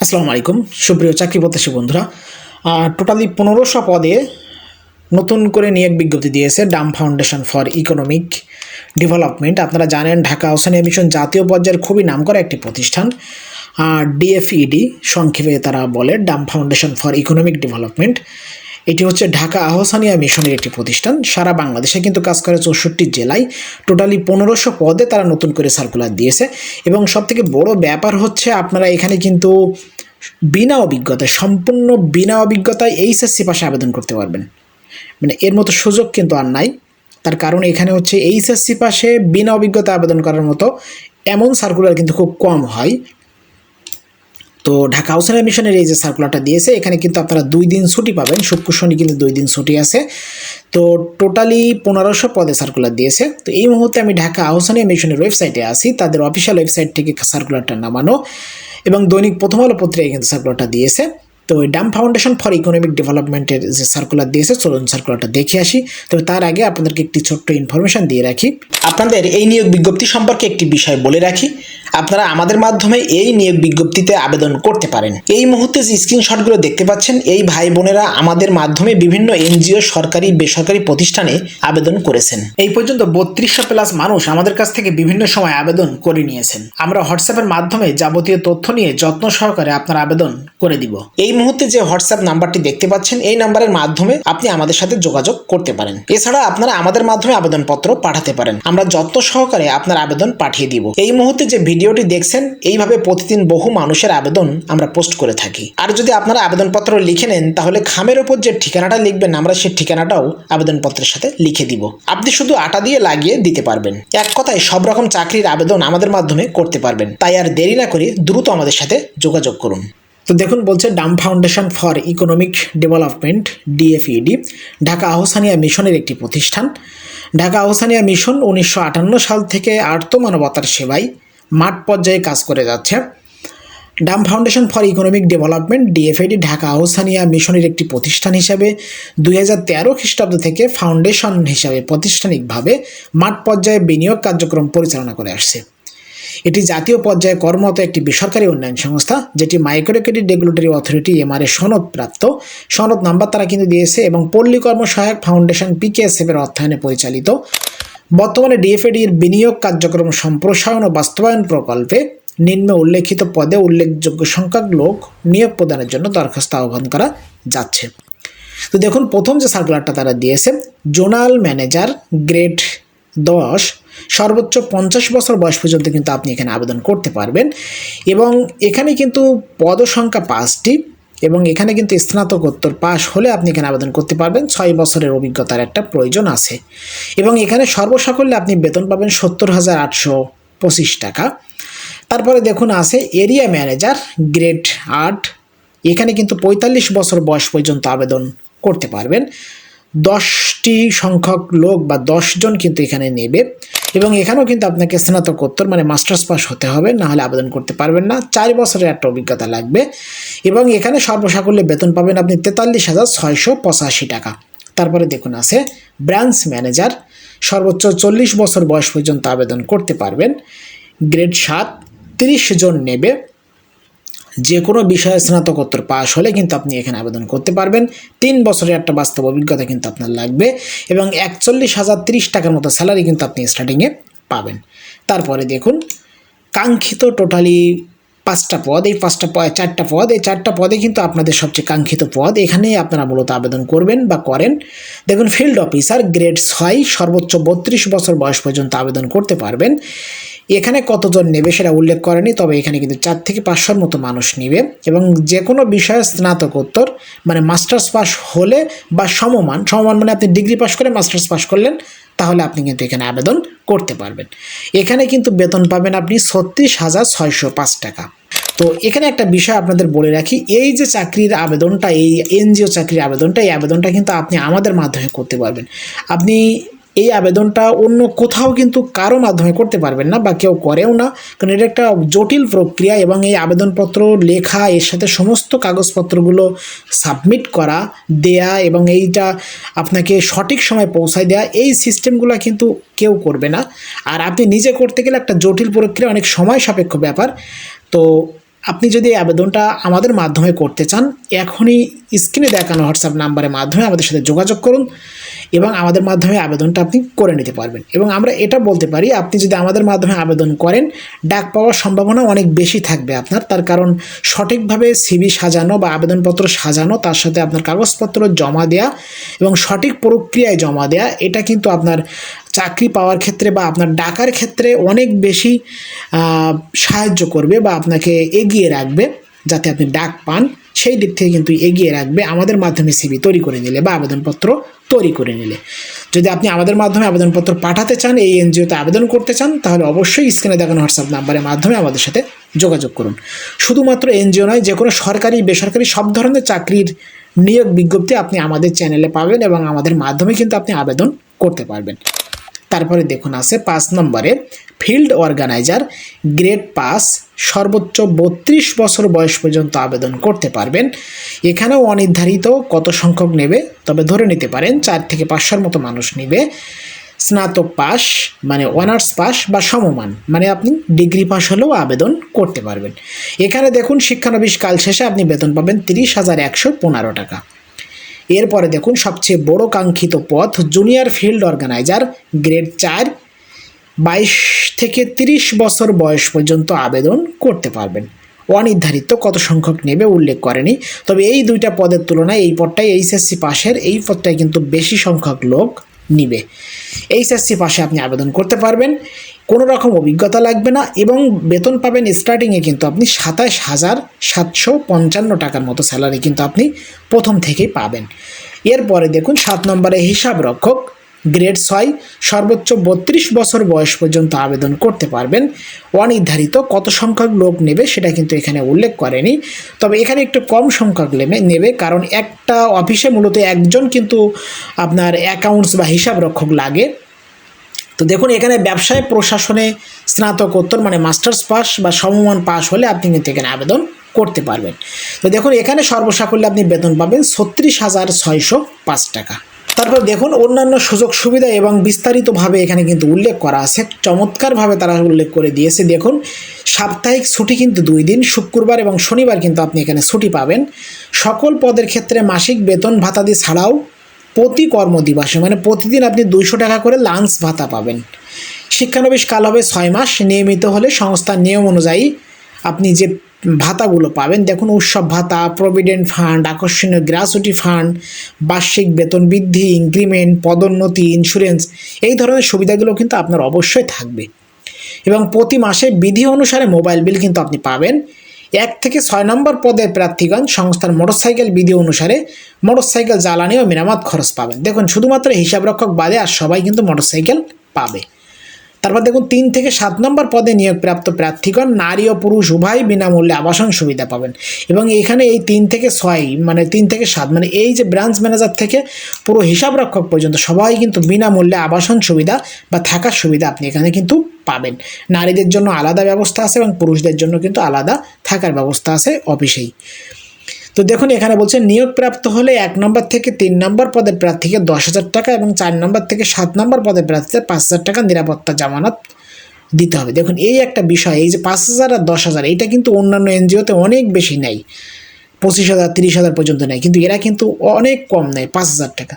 আসসালামু আলাইকুম সুপ্রিয় চাকরি প্রত্যাশী বন্ধুরা। টোটালি 1500 পদে নতুন করে নিয়োগ বিজ্ঞপ্তি দিয়েছে Dam foundation for economic development. আপনারা জানেন ঢাকা ওসমানিয়া মিশন জাতীয় পর্যায়ের খুবই নামকরা একটি প্রতিষ্ঠান। ডিএফইডি সংক্ষেপে তারা বলে Dam foundation for economic development. এটি হচ্ছে ঢাকা আহসানিয়া মিশনের একটি প্রতিষ্ঠান। সারা বাংলাদেশে কিন্তু কাজ করে 64 জেলায়। টোটালি 1500 পদে তারা নতুন করে সার্কুলার দিয়েছে এবং সবথেকে বড় ব্যাপার হচ্ছে আপনারা এখানে কিন্তু বিনা অভিজ্ঞতায়, সম্পূর্ণ বিনা অভিজ্ঞতায় এইচএসসি পাশে আবেদন করতে পারবেন। মানে এর মতো সুযোগ কিন্তু আর নাই। তার কারণ এখানে হচ্ছে এইচএসসি পাশে বিনা অভিজ্ঞতা আবেদন করার মতো এমন সার্কুলার কিন্তু খুব কম হয়। তো ঢাকা ওসমানিয়া মিশনের এই যে সার্কুলারটা দিয়েছে, এখানে কিন্তু আপনারা 2 দিন ছুটি পাবেন, শুক্র শনি কিন্তু 2 দিন ছুটি আছে। তো টোটালি 1500 পদে সার্কুলার দিয়েছে। তো এই মুহূর্তে আমি ঢাকা ওসমানিয়া মিশনের ওয়েবসাইটে আসি, তাদের অফিসিয়াল ওয়েবসাইট থেকে সার্কুলারটা নামানো এবং দৈনিক প্রথম আলো পত্রিকায় কিন্তু সার্কুলারটা দিয়েছে। তো ওই ডাম ফাউন্ডেশন ফর ইকোনমিক ডেভেলপমেন্টের যে সার্কুলার দিয়েছে, চলুন সার্কুলারটা দেখে আসি। তবে তার আগে আপনাদেরকে একটি ছোট্ট ইনফরমেশন দিয়ে রাখি। আপনাদের এই নিয়োগ বিজ্ঞপ্তি সম্পর্কে একটি বিষয় বলে রাখি, আপনারা আমাদের মাধ্যমে এই নিয়োগ বিজ্ঞপ্তিতে আবেদন করতে পারেন। এই মুহূর্তে যে স্ক্রিনশটগুলো দেখতে পাচ্ছেন, এই ভাই বোনেরা আমাদের মাধ্যমে বিভিন্ন এনজিও, সরকারি বেসরকারি প্রতিষ্ঠানে আবেদন করেছেন। এই পর্যন্ত 3200 প্লাস মানুষ আমাদের কাছ থেকে বিভিন্ন সময় আবেদন করে নিয়েছেন। আমরা হোয়াটসঅ্যাপের মাধ্যমে যাবতীয় তথ্য নিয়ে যত্ন সহকারে আপনার আবেদন করে দিব। এই মুহূর্তে যে হোয়াটসঅ্যাপ নাম্বারটি দেখতে পাচ্ছেন, এই নাম্বারের মাধ্যমে আপনি আমাদের সাথে যোগাযোগ করতে পারেন। এছাড়া আপনারা আমাদের মাধ্যমে আবেদনপত্র পাঠাতে পারেন, আমরা যত্ন সহকারে আপনার আবেদন পাঠিয়ে দিব। এই মুহূর্তে যে ভিডিওটি দেখছেন, এইভাবে প্রতিদিন বহু মানুষের আবেদন আমরা পোস্ট করে থাকি। আর যদি আপনারা আবেদনপত্র লিখে নেন, তাহলে খামের ওপর যে ঠিকানাটা লিখবেন, আমরা সেই ঠিকানাটাও আবেদনপত্রের সাথে লিখে দিব। আপনি শুধু আটা দিয়ে লাগিয়ে দিতে পারবেন। এক কথায় সব রকম চাকরির আবেদন আমাদের মাধ্যমে করতে পারবেন। তাই আর দেরি না করে দ্রুত আমাদের সাথে যোগাযোগ করুন। তো দেখুন, বলছে Dam foundation for economic development ডিএফইডি Dhaka Ahsania মিশনের একটি প্রতিষ্ঠান। ঢাকা আহসানিয়া মিশন 1958 সাল থেকে আর্ত মানবতার সেবায় মাঠ পর্যায়ে কাজ করে যাচ্ছে। Dam foundation for economic development ডিএফইডি Dhaka Ahsania মিশনের একটি প্রতিষ্ঠান হিসাবে 2013 খ্রিস্টাব্দ থেকে ফাউন্ডেশন হিসাবে প্রাতিষ্ঠানিকভাবে মাঠ পর্যায়ে বিনিয়োগ কার্যক্রম পরিচালনা করে আসছে। এটি জাতীয় পর্যায়ে কর্মরত একটি বেসরকারি উন্নয়ন সংস্থা, যেটি micro credit regulatory authority MRA সনদপ্রাপ্ত। সনদ নাম্বার তারা কিন্তু দিয়েছে এবং পল্লী কর্ম সহায়ক ফাউন্ডেশন পিকেএসএফ এর অর্থায়নে পরিচালিত। বর্তমানে ডিএফইডির বিনিয়োগ কার্যক্রম সম্প্রসারণ ও বাস্তবায়ন প্রকল্পে নিম্নে উল্লেখিত পদে উল্লেখযোগ্য সংখ্যক লোক নিয়োগ প্রদানের জন্য দরখাস্ত আহ্বান করা যাচ্ছে। তো দেখুন, প্রথম যে সার্কুলারটা তারা দিয়েছে, জোনাল ম্যানেজার গ্রেড 10, সর্বোচ্চ 50 বছর বয়স পর্যন্ত কিন্তু আপনি এখানে আবেদন করতে পারবেন। এবং এখানে কিন্তু পদসংখ্যা 5টি এবং এখানে কিন্তু স্নাতকোত্তর পাশ হলে আপনি এখানে আবেদন করতে পারবেন। 6 বছরের অভিজ্ঞতার একটা প্রয়োজন আছে এবং এখানে সর্বসাকুল্যে আপনি বেতন পাবেন 70,825 টাকা। তারপরে দেখুন আছে এরিয়া ম্যানেজার গ্রেড 8, এখানে কিন্তু 45 বছর বয়স পর্যন্ত আবেদন করতে পারবেন। 10টি সংখ্যক লোক বা 10 জন কিন্তু এখানে নেবে এবং এখানেও কিন্তু আপনাকে স্নাতকোত্তর মানে মাস্টার্স পাস হতে হবে, না হলে আবেদন করতে পারবেন না। 4 বছরের একটা অভিজ্ঞতা লাগবে এবং এখানে সর্বসাকুল্যে বেতন পাবেন আপনি 43,685 টাকা। তারপরে দেখুন আছে ব্রাঞ্চ ম্যানেজার, সর্বোচ্চ 40 বছর বয়স পর্যন্ত আবেদন করতে পারবেন। গ্রেড 7, 30 জন নেবে। যে কোনো বিষয়ে স্নাতকোত্তর পাশ হলে কিন্তু আপনি এখানে আবেদন করতে পারবেন। 3 বছরের একটা বাস্তব অভিজ্ঞতা কিন্তু আপনার লাগবে এবং 41,030 টাকার মতো স্যালারি কিন্তু আপনি স্টার্টিংয়ে পাবেন। তারপরে দেখুন কাঙ্ক্ষিত টোটালি 5টা পদ, এই 4টা পদ, এই 4টা পদে কিন্তু আপনাদের সবচেয়ে কাঙ্ক্ষিত পদ, এখানেই আপনারা মূলত আবেদন করবেন বা করেন। দেখুন ফিল্ড অফিসার গ্রেড 6, সর্বোচ্চ 32 বছর বয়স পর্যন্ত আবেদন করতে পারবেন। এখানে কতজন নেবে সেটা উল্লেখ করেনি, তবে এখানে কিন্তু 4 থেকে 500-র মতো মানুষ নেবে এবং যে কোনো বিষয়ে স্নাতকোত্তর মানে মাস্টার্স পাস হলে বা সমমান মানে আপনি ডিগ্রি পাস করে মাস্টার্স পাস করলেন, তাহলে আপনি কিন্তু এখানে আবেদন করতে পারবেন। এখানে কিন্তু বেতন পাবেন আপনি 36,605 টাকা। তো এখানে একটা বিষয় আপনাদের বলে রাখি, এই যে চাকরির আবেদনটা, এই এনজিও চাকরির আবেদনটা, এই আবেদনটা কিন্তু আপনি আমাদের মাধ্যমে করতে পারবেন। আপনি এই আবেদনটা অন্য কোথাও কিন্তু কারো মাধ্যমে করতে পারবেন না বা কেউ করেও না, কারণ এটা একটা জটিল প্রক্রিয়া এবং এই আবেদনপত্র লেখা, এর সাথে সমস্ত কাগজপত্রগুলো সাবমিট করা, দেয়া এবং এইটা আপনাকে সঠিক সময় পৌঁছায় দেয়া, এই সিস্টেমগুলো কিন্তু কেউ করবে না। আর আপনি নিজে করতে গেলে একটা জটিল প্রক্রিয়া, অনেক সময় সাপেক্ষ ব্যাপার। তো আপনি যদি এই আবেদনটা আমাদের মাধ্যমে করতে চান, এখনই স্ক্রিনে দেখানো হোয়াটসঅ্যাপ নাম্বারের মাধ্যমে আমাদের সাথে যোগাযোগ করুন এবং আমাদের মাধ্যমে আবেদনটা আপনি করে নিতে পারবেন। এবং আমরা এটা বলতে পারি, আপনি যদি আমাদের মাধ্যমে আবেদন করেন, ডাক পাওয়ার সম্ভাবনা অনেক বেশি থাকবে আপনার। তার কারণ সঠিকভাবে সিভি সাজানো বা আবেদনপত্র সাজানো, তার সাথে আপনার কাগজপত্র জমা দেওয়া এবং সঠিক প্রক্রিয়ায় জমা দেওয়া, এটা কিন্তু আপনার চাকরি পাওয়ার ক্ষেত্রে বা আপনার ডাকার ক্ষেত্রে অনেক বেশি সাহায্য করবে বা আপনাকে এগিয়ে রাখবে, যাতে আপনি ডাক পান। সেই দিক থেকে কিন্তু এগিয়ে রাখবে আমাদের মাধ্যমে সিভি তৈরি করে নিলে বা আবেদনপত্র তৈরি করে নিলে। যদি আপনি আমাদের মাধ্যমে আবেদনপত্র পাঠাতে চান, এই এনজিওতে আবেদন করতে চান, তাহলে অবশ্যই স্ক্রিনে দেখানো হোয়াটসঅ্যাপ নাম্বারের মাধ্যমে আমাদের সাথে যোগাযোগ করুন। শুধুমাত্র এনজিও নয়, যে কোনো সরকারি বেসরকারি সব ধরনের চাকরির নিয়োগ বিজ্ঞপ্তি আপনি আমাদের চ্যানেলে পাবেন এবং আমাদের মাধ্যমে কিন্তু আপনি আবেদন করতে পারবেন। তারপরে দেখুন আছে 5 নম্বরে ফিল্ড অর্গানাইজার গ্রেড পাস, সর্বোচ্চ 32 বছর বয়স পর্যন্ত আবেদন করতে পারবেন। এখানেও অনির্ধারিত কত সংখ্যক নেবে, তবে ধরে নিতে পারেন 4 থেকে 500 মতো মানুষ নেবে। স্নাতক পাস মানে অনার্স পাস বা সমমান মানে আপনি ডিগ্রি পাস হলেও আবেদন করতে পারবেন। এখানে দেখুন শিক্ষানবিশ কাল শেষে আপনি বেতন পাবেন 30,115 টাকা। এরপরে দেখুন সবচেয়ে বড় কাঙ্ক্ষিত পদ জুনিয়র ফিল্ড অর্গানাইজার গ্রেড 4, 22 থেকে 30 বছর বয়স পর্যন্ত আবেদন করতে পারবেন। অনির্ধারিত কত সংখ্যক নেবে উল্লেখ করেনি, তবে এই দুইটা পদের তুলনায় এই পদটাই এইচএসসি পাশের এই পদটাই কিন্তু বেশি সংখ্যক লোক নিবে। এইচএসসি পাশে আপনি আবেদন করতে পারবেন, কোনো রকম অভিজ্ঞতা লাগবে না এবং বেতন পাবেন স্টার্টিংয়ে কিন্তু আপনি 27,755 টাকার মতো স্যালারি কিন্তু আপনি প্রথম থেকেই পাবেন। এরপরে দেখুন 7 নম্বরে হিসাব রক্ষক গ্রেড 6, সর্বোচ্চ 32 বছর বয়স পর্যন্ত আবেদন করতে পারবেন। অনির্ধারিত কত সংখ্যক লোক নেবে সেটা কিন্তু এখানে উল্লেখ করেনি, তবে এখানে একটু কম সংখ্যক নেবে, কারণ একটা অফিসে মূলত একজন কিন্তু আপনার অ্যাকাউন্টস বা হিসাব রক্ষক লাগে। তো দেখুন এখানে ব্যবসায় প্রশাসনে স্নাতকোত্তর মানে মাস্টার্স পাস বা সমমান পাস হলে আপনি কিন্তু এখানে আবেদন করতে পারবেন। তো দেখুন এখানে সর্বসাকুল্যে আপনি বেতন পাবেন 36,605 টাকা। তারপর দেখুন অন্যান্য সুযোগ সুবিধা এবং বিস্তারিতভাবে এখানে কিন্তু উল্লেখ করা আছে, চমৎকারভাবে তারা উল্লেখ করে দিয়েছে। দেখুন সাপ্তাহিক ছুটি কিন্তু 2 দিন, শুক্রবার এবং শনিবার কিন্তু আপনি এখানে ছুটি পাবেন। সকল পদের ক্ষেত্রে মাসিক বেতন ভাতাদি ছাড়াও প্রতি কর্মদিবসে মানে প্রতিদিন আপনি 200 টাকা করে লাঞ্চ ভাতা পাবেন। শিক্ষানবিশ কাল হবে 6 মাস, নিয়মিত হলে সংস্থার নিয়ম অনুযায়ী আপনি যে ভাতাগুলো পাবেন, দেখুন উৎসব ভাতা, প্রভিডেন্ট ফান্ড, আকর্ষণীয় গ্র্যাচুইটি ফান্ড, বার্ষিক বেতন বৃদ্ধি, ইনক্রিমেন্ট, পদোন্নতি, ইন্স্যুরেন্স, এই ধরনের সুবিধাগুলো কিন্তু আপনার অবশ্যই থাকবে। এবং প্রতি মাসে বিধি অনুসারে মোবাইল বিল কিন্তু আপনি পাবেন। 1 থেকে 6 নম্বর পদের প্রার্থীগণ সংস্থার মোটরসাইকেল বিধি অনুসারে মোটরসাইকেল জ্বালানি ও মেরামত খরচ পাবেন। দেখুন শুধুমাত্র হিসাবরক্ষক বাদে আর সবাই কিন্তু মোটরসাইকেল পাবে। তারপর দেখুন 3 থেকে 7 নম্বর পদে নিয়োগপ্রাপ্ত প্রার্থীগণ নারী ও পুরুষ উভয় বিনামূল্যে আবাসন সুবিধা পাবেন। এবং এখানে এই 3 থেকে 6 মানে 3 থেকে 7 মানে এই যে ব্রাঞ্চ ম্যানেজার থেকে পুরো হিসাবরক্ষক পর্যন্ত সবাই কিন্তু বিনামূল্যে আবাসন সুবিধা বা থাকার সুবিধা আপনি এখানে কিন্তু পাবেন। নারীদের জন্য আলাদা ব্যবস্থা আছে এবং পুরুষদের জন্য কিন্তু আলাদা থাকার ব্যবস্থা আছে অফিসেই। তো দেখুন এখানে বলছে নিয়োগপ্রাপ্ত হলে 1 নম্বর থেকে 3 নম্বর পদের প্রার্থীকে 10,000 টাকা এবং 4 নম্বর থেকে 7 নম্বর পদের প্রার্থীদের 5,000 টাকা নিরাপত্তা জামানত দিতে হবে। দেখুন এই একটা বিষয়, এই যে 5,000 আর 10,000 এটা কিন্তু অন্যান্য এনজিওতে অনেক বেশি নেয়, 25,000 30,000 পর্যন্ত নেয়, কিন্তু এরা কিন্তু অনেক কম নেয় 5,000 টাকা।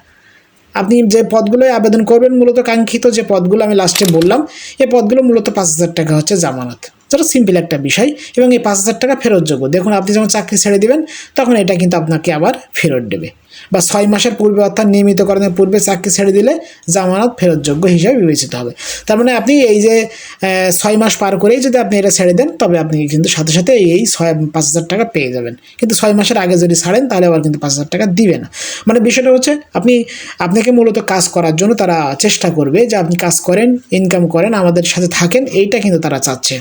আপনি যে পদগুলোয় আবেদন করবেন, মূলত কাঙ্ক্ষিত যে পদগুলো আমি লাস্টে বললাম, এই পদগুলো মূলত 5,000 টাকা হচ্ছে জামানত, যেটা সিম্পল একটা বিষয়। এবং এই 5,000 টাকা ফেরতযোগ্য। দেখুন আপনি যখন চাকরি ছেড়ে দেবেন তখন এটা কিন্তু আপনাকে আবার ফেরত দেবে, বা 6 মাসের পূর্বে অর্থাৎ নিয়মিতকরণের পূর্বে চাকরি ছেড়ে দিলে জামানত ফেরতযোগ্য হিসাবে বিবেচিত হবে। তার মানে আপনি এই যে 6 মাস পার করেই যদি আপনি এটা ছেড়ে দেন, তবে আপনি কিন্তু সাথে সাথে এই 5,000 টাকা পেয়ে যাবেন। কিন্তু 6 মাসের আগে যদি ছাড়েন তাহলে আবার কিন্তু 5,000 টাকা দিবে না। মানে বিষয়টা হচ্ছে আপনাকে মূলত কাজ করার জন্য তারা চেষ্টা করবে যে আপনি কাজ করেন, ইনকাম করেন, আমাদের সাথে থাকেন, এইটা কিন্তু তারা চাচ্ছে।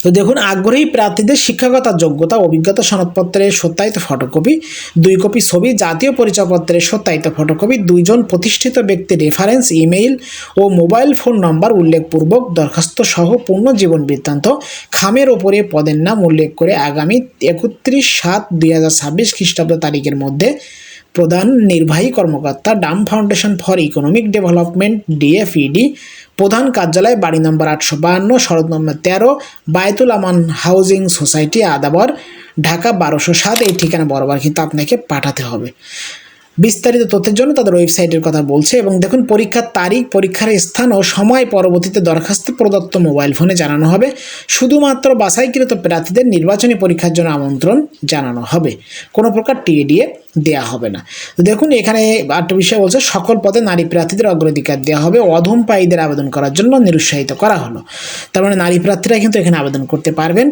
তো দেখুন আগ্রহী প্রার্থীদের শিক্ষাগত যোগ্যতা অভিজ্ঞতা সনদপত্রের সত্যায়িত ফটোকপি, 2 কপি ছবি, জাতীয় পরিচয়পত্রের সত্যায়িত ফটোকপি, 2 জন প্রতিষ্ঠিত ব্যক্তির রেফারেন্স ইমেইল ও মোবাইল ফোন নম্বর উল্লেখপূর্বক দরখাস্ত সহ পূর্ণ জীবন বৃত্তান্ত, খামের ওপরে পদের নাম উল্লেখ করে আগামী 31/7/2026 খ্রিস্টাব্দ তারিখের মধ্যে প্রধান নির্বাহী কর্মকর্তা, Dam foundation for economic development ডিএফইডি, প্রধান কার্যালয় বাড়ি নম্বর 852, সড়ক নম্বর 13, বায়তুল আমান হাউজিং সোসাইটি, আদাবর, ঢাকা 1207। এই ঠিকানা বরাবর কিন্তু আপনাকে পাঠাতে হবে। বিস্তারিত তথ্যের জন্য তাদের ওয়েবসাইটের কথা বলছে। এবং দেখুন, পরীক্ষার তারিখ, পরীক্ষার স্থান ও সময় পরবর্তীতে দরখাস্ত প্রদত্ত মোবাইল ফোনে জানানো হবে। শুধুমাত্র বাছাইকৃত প্রার্থীদের নির্বাচনী পরীক্ষার জন্য আমন্ত্রণ জানানো হবে, কোনো প্রকার টিএডিএ দেওয়া হবে না। তো দেখুন, এখানে একটা বিষয় বলছে, সকল পদে নারী প্রার্থীদের অগ্রাধিকার দেওয়া হবে, অধম পায়ীদের আবেদন করার জন্য নিরুৎসাহিত করা হলো। তার মানে নারী প্রার্থীরা কিন্তু এখানে আবেদন করতে পারবেন।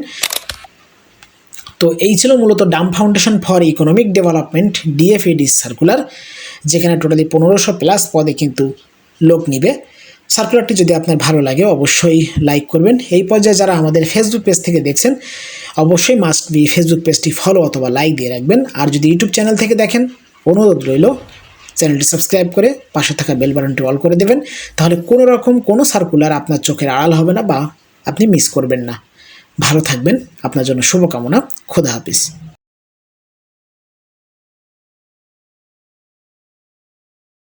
তো এই ছিল মূলত Dam foundation for economic development ডিএফইডি circular, যেখানে টোটালি 1500+ পদে কিন্তু লোক নিবে। সার্কুলারটি যদি আপনার ভালো লাগে অবশ্যই লাইক করবেন। এই পর্যায়ে যারা আমাদের ফেসবুক পেজ থেকে দেখছেন অবশ্যই মাস্ট বি ফেসবুক পেজটি ফলো অথবা লাইক দিয়ে রাখবেন। আর যদি ইউটিউব চ্যানেল থেকে দেখেন, অনুরোধ রইল চ্যানেলটি সাবস্ক্রাইব করে পাশে থাকা বেল বাটনটি অল করে দেবেন। তাহলে কোনো রকম কোনো সার্কুলার আপনার চোখের আড়াল হবে না বা আপনি মিস করবেন না। ভালো থাকবেন, আপনার জন্য শুভকামনা। খোদা হাফিজ।